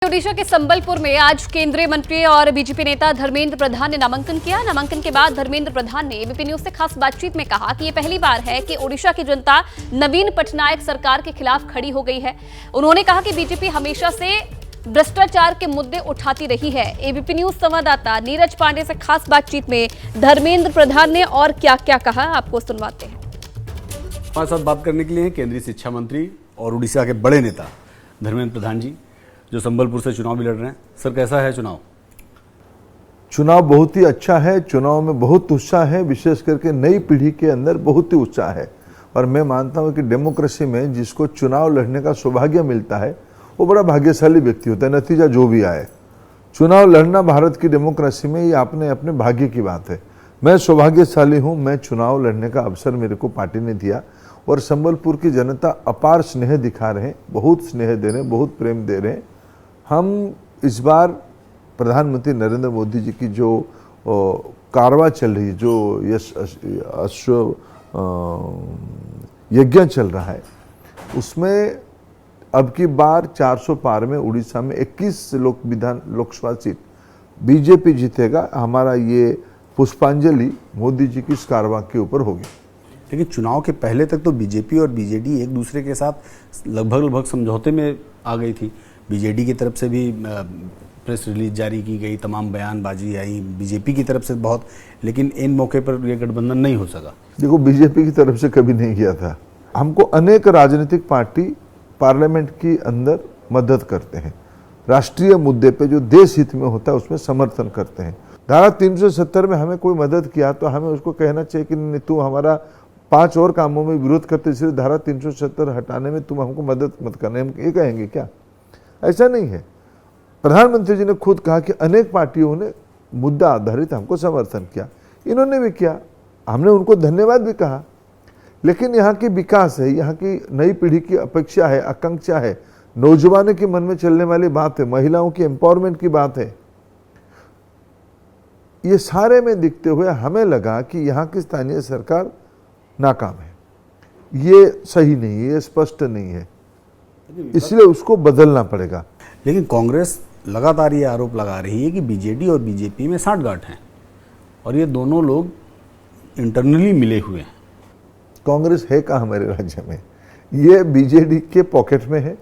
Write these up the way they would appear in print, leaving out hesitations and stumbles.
ओडिशा के संबलपुर में आज केंद्रीय मंत्री और बीजेपी नेता धर्मेंद्र प्रधान ने नामांकन किया। नामांकन के बाद धर्मेंद्र प्रधान ने एबीपी न्यूज से खास बातचीत में कहा कि ये पहली बार है कि ओडिशा की जनता नवीन पटनायक सरकार के खिलाफ खड़ी हो गई है। उन्होंने कहा कि बीजेपी हमेशा से भ्रष्टाचार के मुद्दे उठाती रही है। एबीपी न्यूज संवाददाता नीरज पांडे से खास बातचीत में धर्मेंद्र प्रधान ने और क्या क्या कहा, आपको सुनवाते हैं। हमारे साथ बात करने के लिए केंद्रीय शिक्षा मंत्री और उड़ीसा के बड़े नेता धर्मेंद्र प्रधान जी, जो संबलपुर से चुनाव भी लड़ रहे हैं। सर, कैसा है चुनाव? चुनाव बहुत ही अच्छा है। चुनाव में बहुत उत्साह है, विशेष करके नई पीढ़ी के अंदर बहुत ही उत्साह है। और मैं मानता हूं कि डेमोक्रेसी में जिसको चुनाव लड़ने का सौभाग्य मिलता है वो बड़ा भाग्यशाली व्यक्ति होता है, नतीजा जो भी आए। चुनाव लड़ना भारत की डेमोक्रेसी में ये अपने अपने भाग्य की बात है। मैं सौभाग्यशाली हूँ, मैं चुनाव लड़ने का अवसर मेरे को पार्टी ने दिया और संबलपुर की जनता अपार स्नेह दिखा रहे हैं, बहुत स्नेह दे रहे हैं, बहुत प्रेम दे रहे हैं। हम इस बार प्रधानमंत्री नरेंद्र मोदी जी की जो कारवा चल रही है, जो अश्व यज्ञ चल रहा है, उसमें अब की बार 400 पार में उड़ीसा में 21 लोकसभा सीट बीजेपी जीतेगा। हमारा ये पुष्पांजलि मोदी जी की इस कारवा के ऊपर होगी। लेकिन चुनाव के पहले तक तो बीजेपी और बीजेडी एक दूसरे के साथ लगभग समझौते में आ गई थी। बीजेडी की तरफ से भी प्रेस रिलीज जारी की गई, तमाम बयानबाजी आई बीजेपी की तरफ से बहुत, लेकिन इन मौके पर यह गठबंधन नहीं हो सका। देखो, बीजेपी की तरफ से कभी नहीं किया था। हमको अनेक राजनीतिक पार्टी पार्लियामेंट के अंदर मदद करते हैं, राष्ट्रीय मुद्दे पे जो देश हित में होता है उसमें समर्थन करते हैं। धारा 370 में हमें कोई मदद किया तो हमें उसको कहना चाहिए कि तू हमारा 5 और कामों में विरोध करते, इसलिए धारा 370 हटाने में तुम हमको मदद मत करना, हम ये कहेंगे क्या? ऐसा नहीं है। प्रधानमंत्री जी ने खुद कहा कि अनेक पार्टियों ने मुद्दा आधारित हमको समर्थन किया, इन्होंने भी किया, हमने उनको धन्यवाद भी कहा। लेकिन यहाँ की विकास है, यहाँ की नई पीढ़ी की अपेक्षा है, आकांक्षा है, नौजवानों के मन में चलने वाली बात है, महिलाओं की एम्पावरमेंट की बात है। ये सारे में दिखते हुए हमें लगा कि यहाँ की स्थानीय सरकार नाकाम है, ये सही नहीं है, ये स्पष्ट नहीं है, इसलिए उसको बदलना पड़ेगा। लेकिन कांग्रेस लगातार ये आरोप लगा रही है कि बीजेडी और बीजेपी में साठगांठ हैं और ये दोनों लोग इंटरनली मिले हुए हैं। कांग्रेस है कहाँ हमारे राज्य में? ये बीजेडी के पॉकेट में है।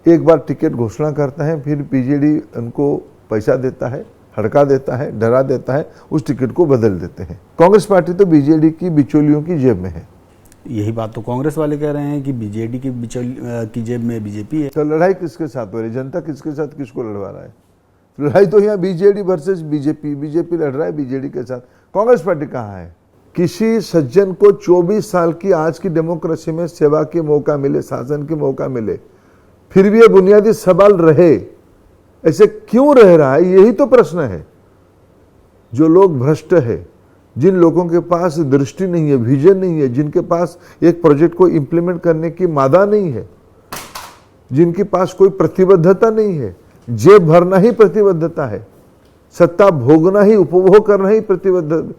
एक बार टिकट घोषणा करता है, फिर बीजेडी उनको पैसा देता है, हड़का देता है, डरा देता है, उस टिकट को बदल देते हैं। कांग्रेस पार्टी तो बीजेडी की बिचौलियों की जेब में है। यही बात तो कांग्रेस वाले कह रहे हैं कि बीजेडी की जेब में बीजेपी है। तो लड़ाई किसके साथ हो रही है? जनता किसके साथ किसको लड़वा रहा है? लड़ाई तो यहाँ बीजेडी वर्सेस बीजेपी, बीजेपी लड़ रहा है बीजेडी के साथ। कांग्रेस पार्टी कहाँ है? किसी सज्जन को 24 साल की आज की डेमोक्रेसी में सेवा के मौका मिले, शासन के मौका मिले, फिर भी ये बुनियादी सवाल रहे, ऐसे क्यों रह रहा है? यही तो प्रश्न है। जो लोग भ्रष्ट है, जिन लोगों के पास दृष्टि नहीं है, विजन नहीं है, जिनके पास एक प्रोजेक्ट को इंप्लीमेंट करने की मादा नहीं है, जिनके पास कोई प्रतिबद्धता नहीं है, जेब भरना ही प्रतिबद्धता है, सत्ता भोगना ही, उपभोग करना ही प्रतिबद्ध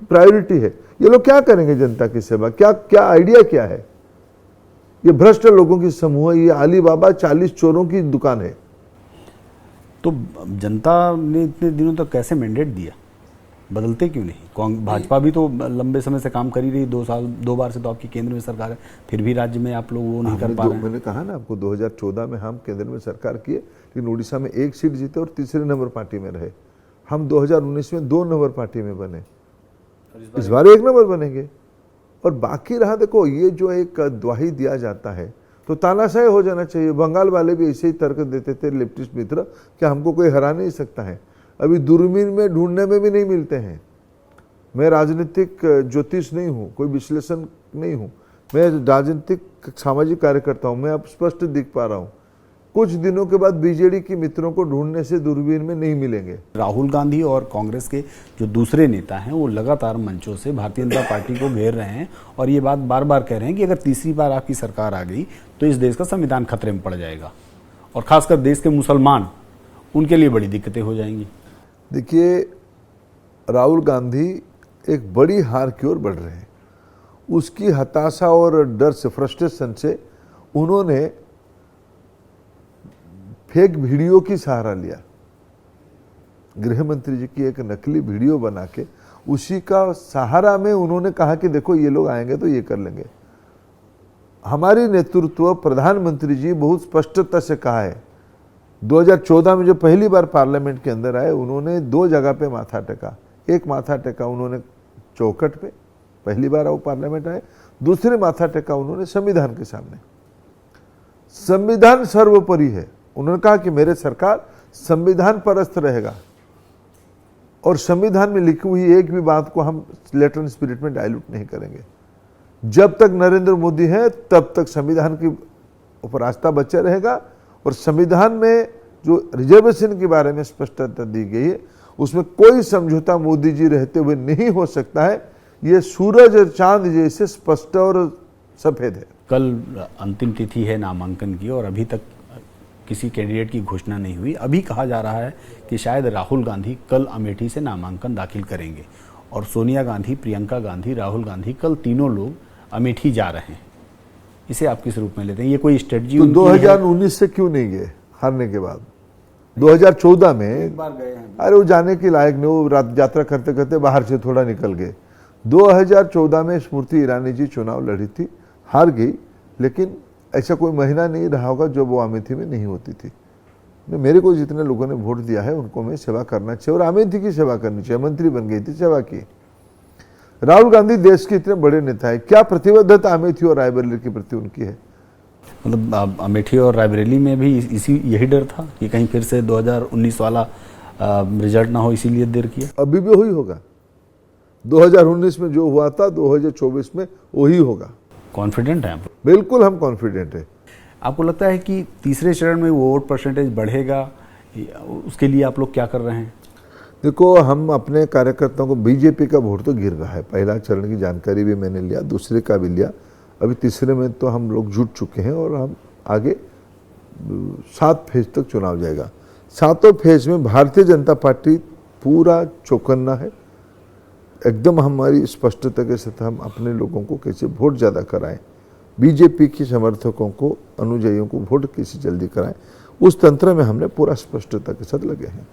प्रायोरिटी है, ये लोग क्या करेंगे जनता की सेवा? क्या आइडिया क्या है? ये भ्रष्ट लोगों की समूह है, ये अलीबाबा 40 चोरों की दुकान है। तो जनता ने इतने दिनों तक कैसे मैंडेट दिया? बदलते क्यों नहीं? भाजपा भी तो लंबे समय से काम कर ही रही, 2 बार से तो आपकी केंद्र में सरकार है, फिर भी राज्य में आप लोग वो नहीं कर पा रहे हैं। मैंने कहा ना आपको, 2014 में हम केंद्र में सरकार किए, लेकिन उड़ीसा में 1 सीट जीते और तीसरे नंबर पार्टी में रहे। हम 2019 में 2 नंबर पार्टी में बने, इस बार 1 नंबर बनेंगे। और बाकी रहा, देखो ये जो एक द्वाही दिया जाता है तो तानाशाही हो जाना चाहिए। बंगाल वाले भी ऐसे ही तर्क देते थे लेफ्टिस्ट मित्र कि हमको कोई हरा नहीं सकता है। अभी दूरबीन में ढूंढने में भी नहीं मिलते हैं। मैं राजनीतिक ज्योतिष नहीं हूँ, कोई विश्लेषण नहीं हूँ, मैं राजनीतिक सामाजिक कार्यकर्ता हूँ। मैं अब स्पष्ट दिख पा रहा हूँ, कुछ दिनों के बाद बीजेडी के मित्रों को ढूंढने से दूरबीन में नहीं मिलेंगे। राहुल गांधी और कांग्रेस के जो दूसरे नेता हैं वो लगातार मंचों से भारतीय जनता पार्टी को घेर रहे हैं और ये बात बार बार कह रहे हैं कि अगर तीसरी बार आपकी सरकार आ गई तो इस देश का संविधान खतरे में पड़ जाएगा और खासकर देश के मुसलमान, उनके लिए बड़ी दिक्कतें हो जाएंगी। देखिए, राहुल गांधी एक बड़ी हार की ओर बढ़ रहे हैं। उसकी हताशा और डर से, फ्रस्ट्रेशन से उन्होंने फेक वीडियो की सहारा लिया। गृह मंत्री जी की एक नकली वीडियो बना के उसी का सहारा में उन्होंने कहा कि देखो ये लोग आएंगे तो ये कर लेंगे। हमारी नेतृत्व प्रधानमंत्री जी बहुत स्पष्टता से कहा है। 2014 में जो पहली बार पार्लियामेंट के अंदर आए, उन्होंने 2 जगह पे माथा टेका। एक माथा टेका उन्होंने चौखट पे, पहली बार वो पार्लियामेंट आए। दूसरे माथा टेका उन्होंने संविधान के सामने। संविधान सर्वोपरि है। उन्होंने कहा कि मेरे सरकार संविधान परस्त रहेगा और संविधान में लिखी हुई एक भी बात को हम लेटर एंड स्पिरिट में डायल्यूट नहीं करेंगे। जब तक नरेंद्र मोदी है तब तक संविधान की ऊपर आस्था बचा रहेगा। और संविधान में जो रिजर्वेशन के बारे में स्पष्टता दी गई है उसमें कोई समझौता मोदी जी रहते हुए नहीं हो सकता है। ये सूरज और चांद जैसे स्पष्ट और सफेद है। कल अंतिम तिथि है नामांकन की और अभी तक किसी कैंडिडेट की घोषणा नहीं हुई। अभी कहा जा रहा है कि शायद राहुल गांधी कल अमेठी से नामांकन दाखिल करेंगे और सोनिया गांधी, प्रियंका गांधी, राहुल गांधी कल तीनों लोग अमेठी जा रहे हैं। इसे आप किस रूप में लेते हैं? ये कोई स्ट्रेटजी? तो 2019 से क्यों नहीं गए हारने के बाद? 2014 में एक बार गए हैं। अरे वो जाने के लायक नहीं, वो रात यात्रा करते करते बाहर से थोड़ा निकल गए। 2014 में स्मृति ईरानी जी चुनाव लड़ी थी, हार गई, लेकिन ऐसा कोई महीना नहीं रहा होगा जब वो अमेठी में नहीं होती थी। मेरे को जितने लोगों ने वोट दिया है उनको मैं सेवा करना चाहिए और अमेठी की सेवा करनी चाहिए। मंत्री बन गई थी, सेवा की। राहुल गांधी देश के इतने बड़े नेता है, क्या प्रतिबद्धता अमेठी और रायबरेली के प्रति उनकी है? मतलब अमेठी और रायबरेली में भी यही डर था कि कहीं फिर से 2019 वाला रिजल्ट ना हो, इसीलिए देर किया। अभी भी वही होगा। 2019 में जो हुआ था 2024 में वही होगा। कॉन्फिडेंट हैं आप? बिल्कुल हम कॉन्फिडेंट है। आपको लगता है कि तीसरे चरण में वोट परसेंटेज बढ़ेगा? उसके लिए आप लोग क्या कर रहे हैं? देखो, हम अपने कार्यकर्ताओं को, बीजेपी का वोट तो गिर रहा है। पहला चरण की जानकारी भी मैंने लिया, दूसरे का भी लिया, अभी तीसरे में तो हम लोग जुट चुके हैं और हम आगे 7 फेज तक चुनाव जाएगा। 7 फेज में भारतीय जनता पार्टी पूरा चौकन्ना है। एकदम हमारी स्पष्टता के साथ हम अपने लोगों को कैसे वोट ज़्यादा कराएं, बीजेपी के समर्थकों को, अनुयायियों को वोट कैसे जल्दी कराएं, उस तंत्र में हमने पूरा स्पष्टता के साथ लगे हैं।